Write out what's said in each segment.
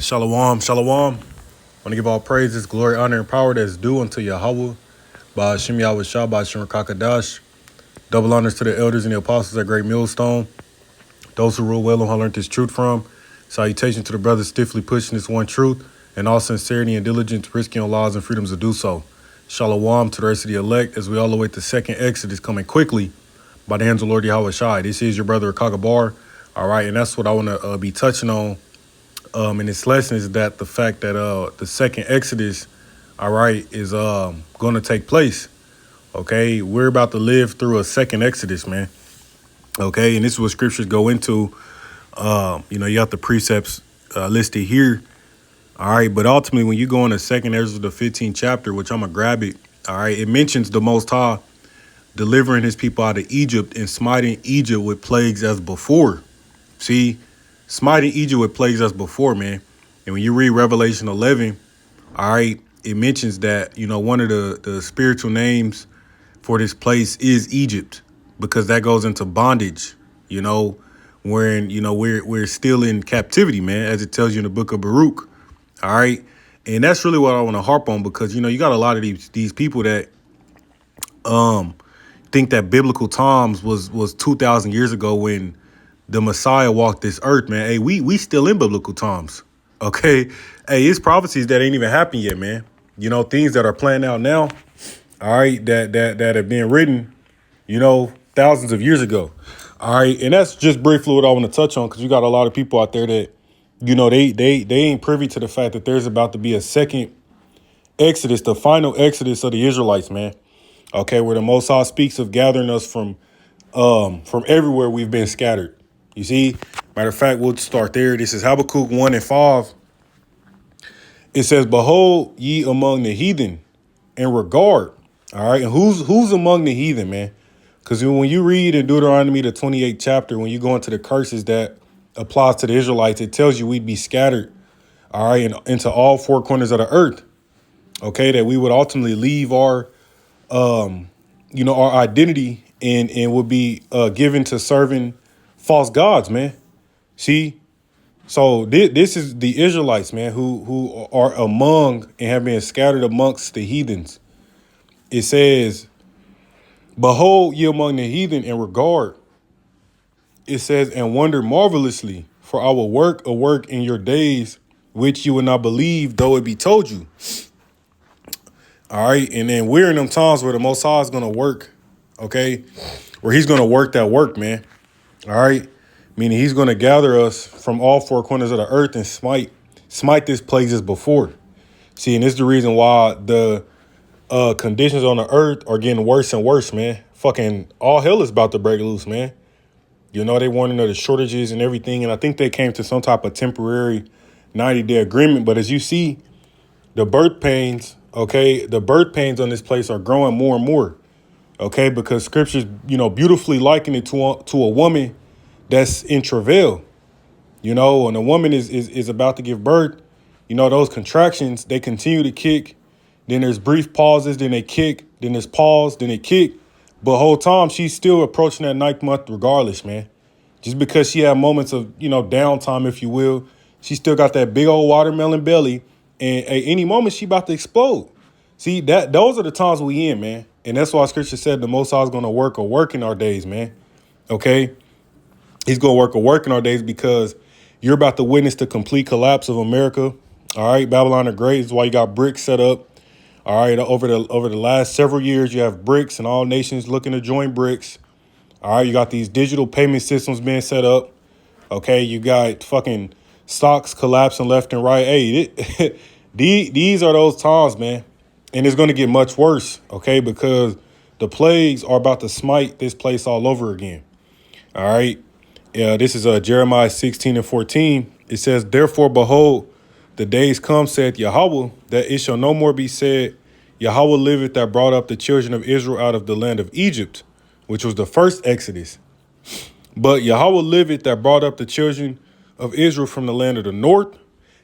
Shalom, shalom. I want to give all praises, glory, honor, and power that is due unto Yahweh. By Hashem Yahweh Shah, by Hashem Kakadash. Double honors to the elders and the apostles at Great Millstone. Those who rule well and who learned this truth from. Salutation to the brothers stiffly pushing this one truth, and all sincerity and diligence, risking your lives and freedoms to do so. Shalom to the rest of the elect as we all await the second Exodus coming quickly by the hands of Lord Yahweh Shai. This is your brother Kagabar. All right, and that's what I want to be touching on in this lesson is that the fact that the second Exodus, all right, is going to take place. Okay, we're about to live through a second Exodus, man. Okay, and this is what scriptures go into. You have the precepts listed here. All right, but ultimately, when you go into second Ezra, the 15th chapter, which I'm going to grab it, all right, it mentions the Most High delivering his people out of Egypt and smiting Egypt with plagues as before. See, smiting Egypt with plagues as before, man. And when you read Revelation 11, all right, it mentions that, one of the spiritual names for this place is Egypt, because that goes into bondage, wherein, we're still in captivity, man, as it tells you in the book of Baruch. All right. And that's really what I want to harp on, because, you got a lot of these people that think that biblical times was 2,000 years ago when the Messiah walked this earth, man. Hey, we still in biblical times. Okay. Hey, it's prophecies that ain't even happened yet, man. Things that are playing out now. All right. That have been written, thousands of years ago. All right. And that's just briefly what I want to touch on, because you got a lot of people out there that, they ain't privy to the fact that there's about to be a second Exodus, the final Exodus of the Israelites, man. Okay. Where the Most High speaks of gathering us from everywhere we've been scattered. You see, matter of fact, we'll start there. This is Habakkuk 1:5. It says, "Behold ye among the heathen and regard." All right. And who's among the heathen, man? Because when you read in Deuteronomy, the 28th chapter, when you go into the curses that applies to the Israelites, it tells you we'd be scattered, all right, into all four corners of the earth. Okay. That we would ultimately leave our identity and would be given to serving false gods, man. See, so this is the Israelites, man, who are among and have been scattered amongst the heathens. It says, "Behold ye among the heathen and regard." It says, "And wonder marvelously, for I will work a work in your days, which you will not believe, though it be told you." All right. And then we're in them times where the Most High is going to work. Okay. Where he's going to work that work, man. All right. Meaning he's going to gather us from all four corners of the earth and smite this plagues as before. See, and this is the reason why the conditions on the earth are getting worse and worse, man. Fucking all hell is about to break loose, man. They warning of the shortages and everything. And I think they came to some type of temporary 90-day agreement. But as you see, the birth pains on this place are growing more and more. Okay, because scriptures, beautifully liken it to a woman that's in travail, and a woman is about to give birth. Those contractions, they continue to kick. Then there's brief pauses, then they kick, then there's pause, then they kick. But whole time she's still approaching that 9th month regardless, man. Just because she had moments of, downtime, if you will, she still got that big old watermelon belly. And at any moment she about to explode. See, those are the times we in, man. And that's why scripture said the Most High is going to work a work in our days, man. Okay. He's going to work a work in our days because you're about to witness the complete collapse of America. All right. Babylon the Great is why you got BRICS set up. All right. Over the last several years, you have BRICS and all nations looking to join BRICS. All right. You got these digital payment systems being set up. Okay. You got fucking stocks collapsing left and right. Hey, these are those times, man. And it's going to get much worse. Okay. Because the plagues are about to smite this place all over again. All right. This is Jeremiah 16:14. It says, "Therefore, behold, the days come, saith Yahweh, that it shall no more be said, Yahweh liveth that brought up the children of Israel out of the land of Egypt," which was the first Exodus. "But Yahweh liveth that brought up the children of Israel from the land of the north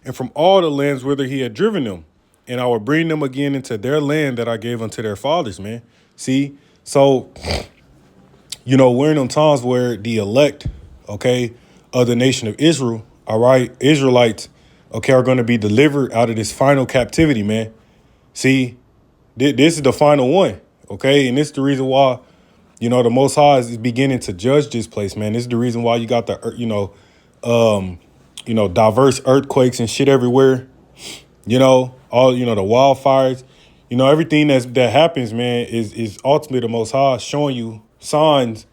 and from all the lands whither he had driven them. And I will bring them again into their land that I gave unto their fathers," man. See, so, we're in them times where the elect, okay, of the nation of Israel, all right, Israelites okay, are going to be delivered out of this final captivity, man. See, this is the final one, okay? And this is the reason why, the Most High is beginning to judge this place, man. This is the reason why you got the, diverse earthquakes and shit everywhere. All, the wildfires, everything that happens, man, is ultimately the Most High showing you signs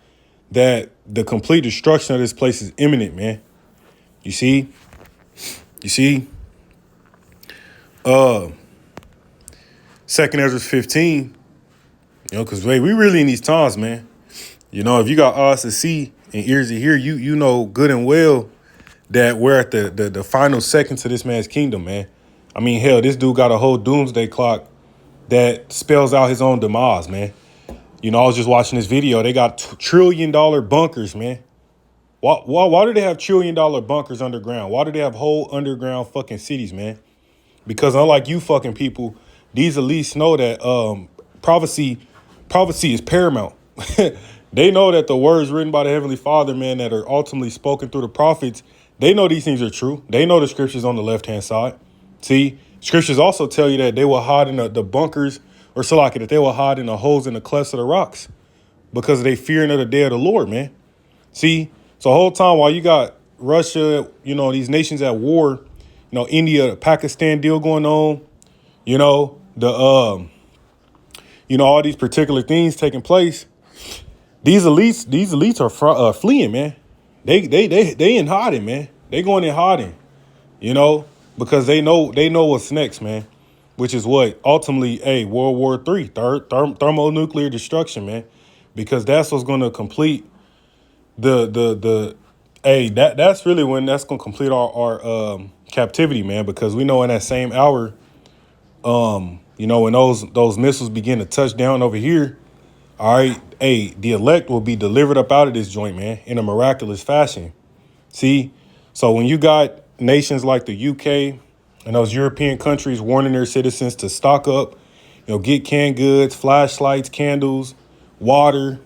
that the complete destruction of this place is imminent, man. You see, Second Ezra 15, because we really in these times, man. If you got eyes to see and ears to hear, you know good and well that we're at the final seconds of this man's kingdom, man. I mean, hell, this dude got a whole doomsday clock that spells out his own demise, man. I was just watching this video. They got $1 trillion bunkers, man. Why do they have $1 trillion bunkers underground? Why do they have whole underground fucking cities, man? Because unlike you fucking people, these elites know that prophecy is paramount. They know that the words written by the Heavenly Father, man, that are ultimately spoken through the prophets, they know these things are true. They know the scriptures on the left-hand side. See, scriptures also tell you that they will hide in the bunkers, or so like it, that they will hide in the holes in the clefts of the rocks because they fearing of the day of the Lord, man. See, so the whole time while you got Russia, these nations at war, India, Pakistan deal going on, all these particular things taking place. These elites are fleeing, man. They in hiding, man. They going in hiding, because they know what's next, man. Which is what ultimately, World War III, thermonuclear destruction, man. Because that's what's going to complete that's really when that's going to complete our captivity, man. Because we know in that same hour, when those missiles begin to touch down over here, all right, the elect will be delivered up out of this joint, man, in a miraculous fashion. See, so when you got nations like the UK and those European countries warning their citizens to stock up, get canned goods, flashlights, candles, water,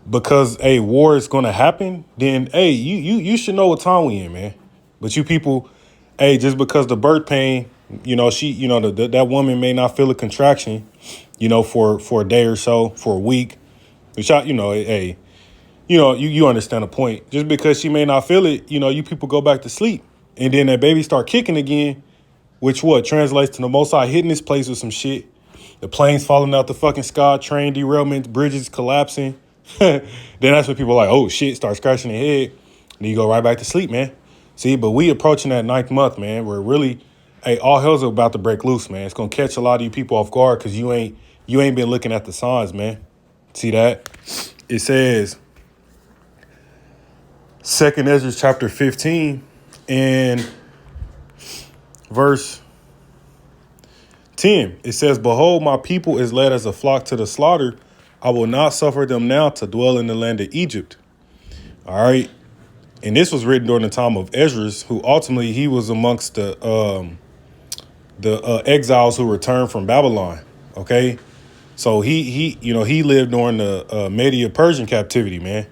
because war is going to happen, then you should know what time we in, man. But you people, just because the birth pain, that woman may not feel a contraction, for a day or so, for a week, which you understand the point. Just because she may not feel it, you people go back to sleep, and then that baby start kicking again, which translates to the Most High hitting this place with some shit. The planes falling out the fucking sky, train derailments, bridges collapsing. Then that's when people are like, oh shit, start scratching their head. Then you go right back to sleep, man. See, but we approaching that 9th month, man, where really, all hell's about to break loose, man. It's gonna catch a lot of you people off guard because you ain't been looking at the signs, man. See that? It says 2nd Ezra chapter 15 and verse 10. It says, behold, my people is led as a flock to the slaughter. I will not suffer them now to dwell in the land of Egypt. All right. And this was written during the time of Ezra, who ultimately he was amongst the exiles who returned from Babylon. Okay. So he lived during the Media-Persian captivity, man.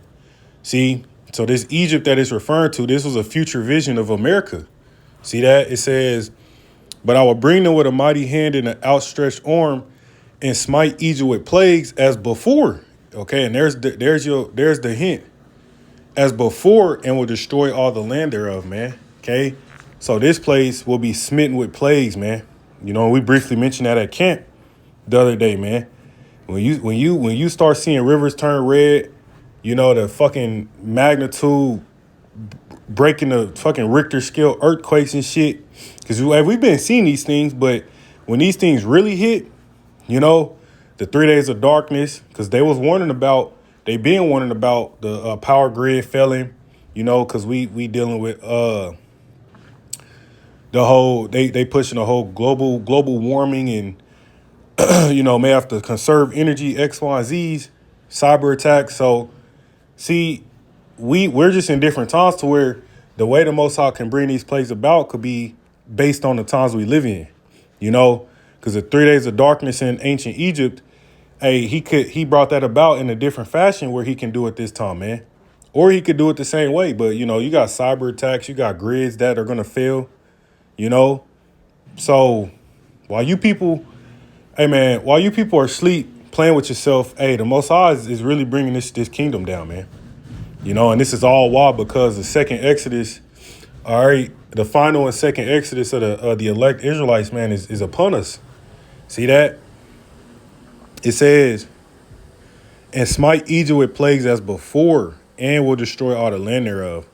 See, so this Egypt that it's referring to, this was a future vision of America. See that? It says, but I will bring them with a mighty hand and an outstretched arm and smite Egypt with plagues as before. Okay, and there's the hint. As before, and will destroy all the land thereof, man. Okay, so this place will be smitten with plagues, man. We briefly mentioned that at camp the other day, man. When you start seeing rivers turn red, the fucking magnitude breaking the fucking Richter scale earthquakes and shit. Because we've been seeing these things, but when these things really hit, the 3 days of darkness, because they've been warning about the power grid failing, because we dealing with the whole, they pushing the whole global warming and, may have to conserve energy, X, Y, and Z's, cyber attacks. So, see, we're just in different times to where the way the Most High can bring these plagues about could be based on the times we live in, because the 3 days of darkness in ancient Egypt, he brought that about in a different fashion where he can do it this time, man. Or he could do it the same way. But, you know, you got cyber attacks, you got grids that are going to fail, you know. So while you people, hey, man, while you people are asleep playing with yourself, hey, the Most High is really bringing this kingdom down, man. You know, and this is all why, because the second Exodus, all right, the final and second Exodus of the elect Israelites, man, is upon us. See that? It says, and smite Egypt with plagues as before, and will destroy all the land thereof.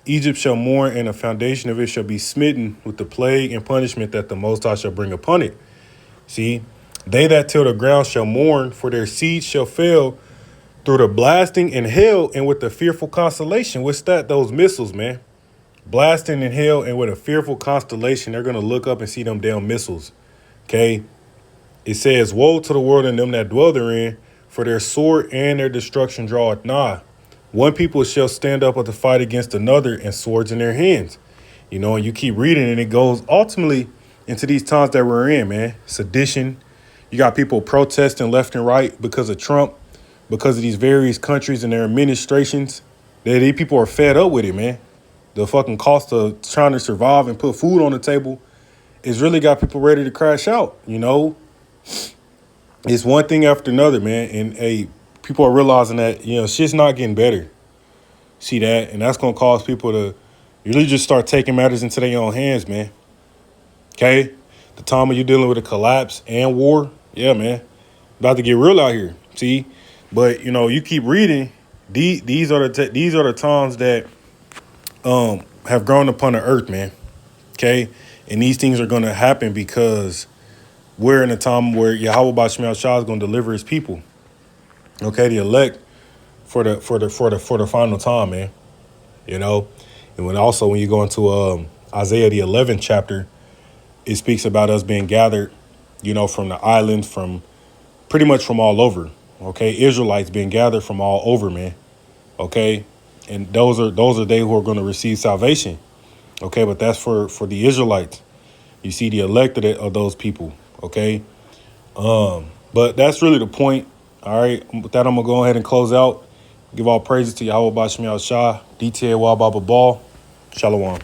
Egypt shall mourn, and the foundation of it shall be smitten with the plague and punishment that the Most High shall bring upon it. See, they that till the ground shall mourn, for their seed shall fail through the blasting and hail, and with the fearful constellation. What's that? Those missiles, man. Blasting in hail, and with a fearful constellation, they're going to look up and see them damn missiles. Okay? It says, woe to the world and them that dwell therein, for their sword and their destruction draweth nigh. One people shall stand up to fight against another, and swords in their hands. You know, and you keep reading, and it goes ultimately into these times that we're in, man. Sedition. You got people protesting left and right because of Trump, because of these various countries and their administrations. These people are fed up with it, man. The fucking cost of trying to survive and put food on the table is really got people ready to crash out, you know. It's one thing after another, man. And people are realizing that, you know, shit's not getting better. See that? And that's going to cause people to really just start taking matters into their own hands, man. Okay? The time when you're dealing with a collapse and war, yeah, man. About to get real out here. See? But, you know, you keep reading. These are the times that have grown upon the earth, man. Okay? And these things are going to happen because we're in a time where Yahweh Bashmiel Shah is going to deliver his people. Okay, the elect for the final time, man. You know, and when you go into Isaiah the 11th chapter, it speaks about us being gathered, you know, from the islands, from pretty much from all over. Okay, Israelites being gathered from all over, man. Okay, and those are they who are going to receive salvation. Okay, but that's for the Israelites. You see the elected of those people. Okay, but that's really the point. All right, with that, I'm gonna go ahead and close out. Give all praises to Yahweh Bashmiel Shah, DTA Wababa Ball. Shalom.